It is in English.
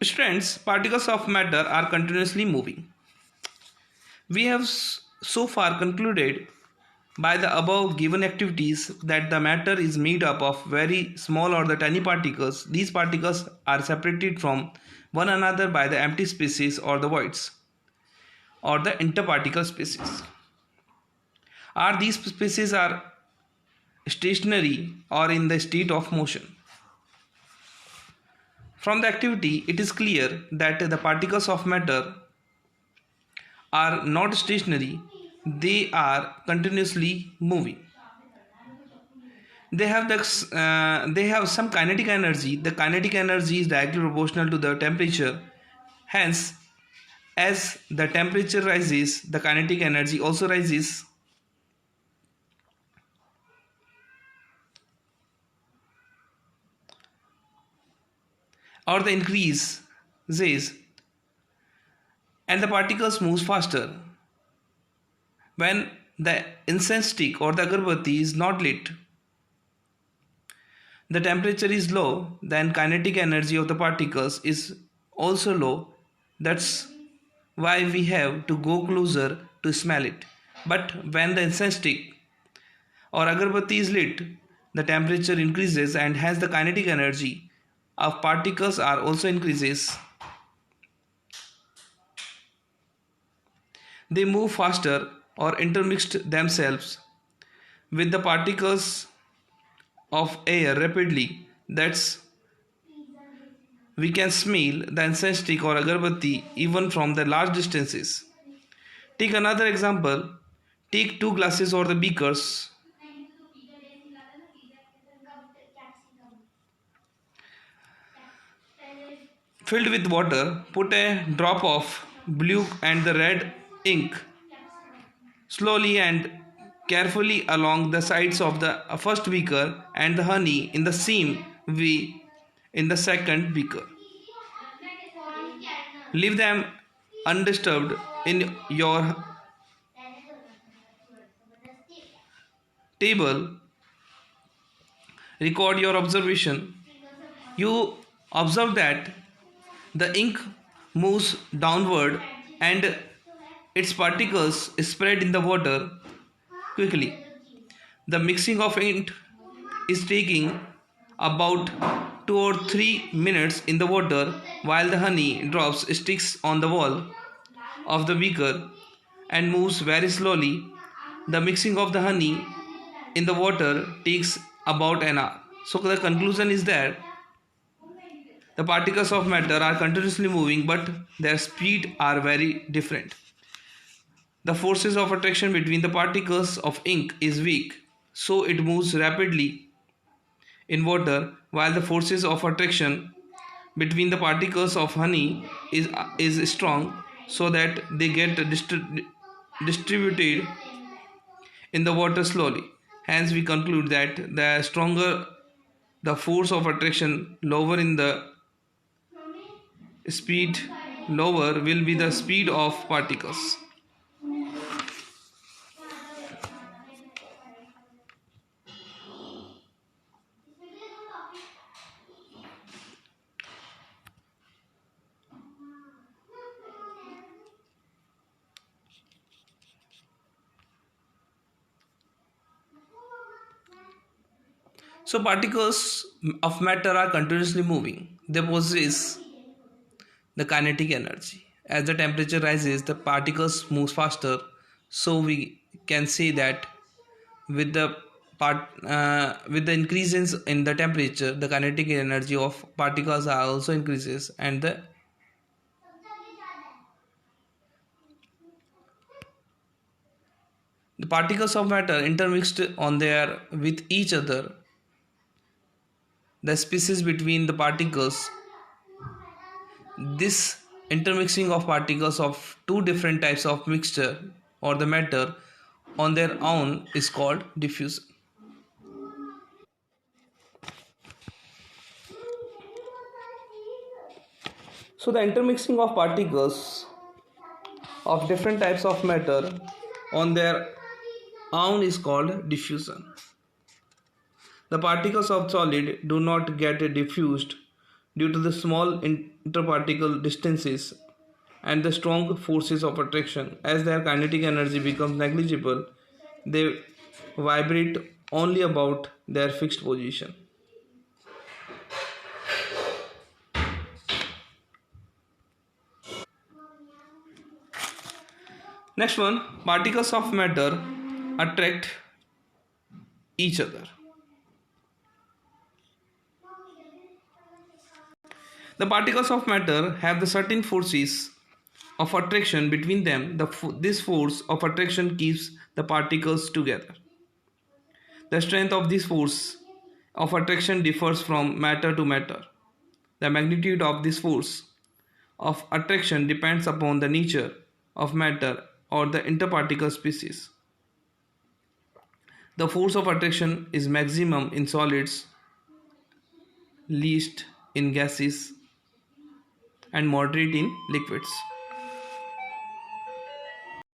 Students, particles of matter are continuously moving. We have so far concluded by the above given activities that the matter is made up of very small or the tiny particles. These particles are separated from one another by the empty spaces or the voids or the interparticle spaces. Are these spaces are stationary or in the state of motion? From the activity, it is clear that the particles of matter are not stationary, they are continuously moving. They have some kinetic energy. The kinetic energy is directly proportional to the temperature. Hence, as the temperature rises, the kinetic energy also rises. Or the increases, and the particles moves faster. When the incense stick or the agarbatti is not lit, the temperature is low, then kinetic energy of the particles is also low. That's why we have to go closer to smell it. But when the incense stick or agarbatti is lit, the temperature increases and hence the kinetic energy of particles are also increases. They move faster or intermixed themselves with the particles of air rapidly. That's we can smell the incense stick or agarbatti even from the large distances. Take another example. Take two glasses or the beakers filled with water. Put a drop of blue and the red ink slowly and carefully along the sides of the first beaker and the honey in the same way in the second beaker. Leave them undisturbed in your table. Record your observation. You observe that the ink moves downward and its particles spread in the water quickly. The mixing of ink is taking about 2 or 3 minutes in the water while the honey drops sticks on the wall of the beaker and moves very slowly. The mixing of the honey in the water takes about an hour. So the conclusion is that the particles of matter are continuously moving but their speed are very different. The forces of attraction between the particles of ink is weak, so it moves rapidly in water, while the forces of attraction between the particles of honey is strong, so that they get distributed in the water slowly. Hence, we conclude that the stronger the force of attraction, lower in the speed, lower will be the speed of particles. So particles of matter are continuously moving. They possess the kinetic energy. As the temperature rises, the particles move faster. So we can say that with the with the increases in the temperature, the kinetic energy of particles are also increases, and the particles of matter intermixed on their with each other. The species between the particles, this intermixing of particles of two different types of mixture or the matter on their own is called diffusion. So the intermixing of particles of different types of matter on their own is called diffusion. The particles of solid do not get diffused due to the small interparticle distances and the strong forces of attraction. As their kinetic energy becomes negligible, they vibrate only about their fixed position. Next one, particles of matter attract each other. The particles of matter have the certain forces of attraction between them. This force of attraction keeps the particles together. The strength of this force of attraction differs from matter to matter. The magnitude of this force of attraction depends upon the nature of matter or the interparticle species. The force of attraction is maximum in solids, least in gases, and moderate in liquids.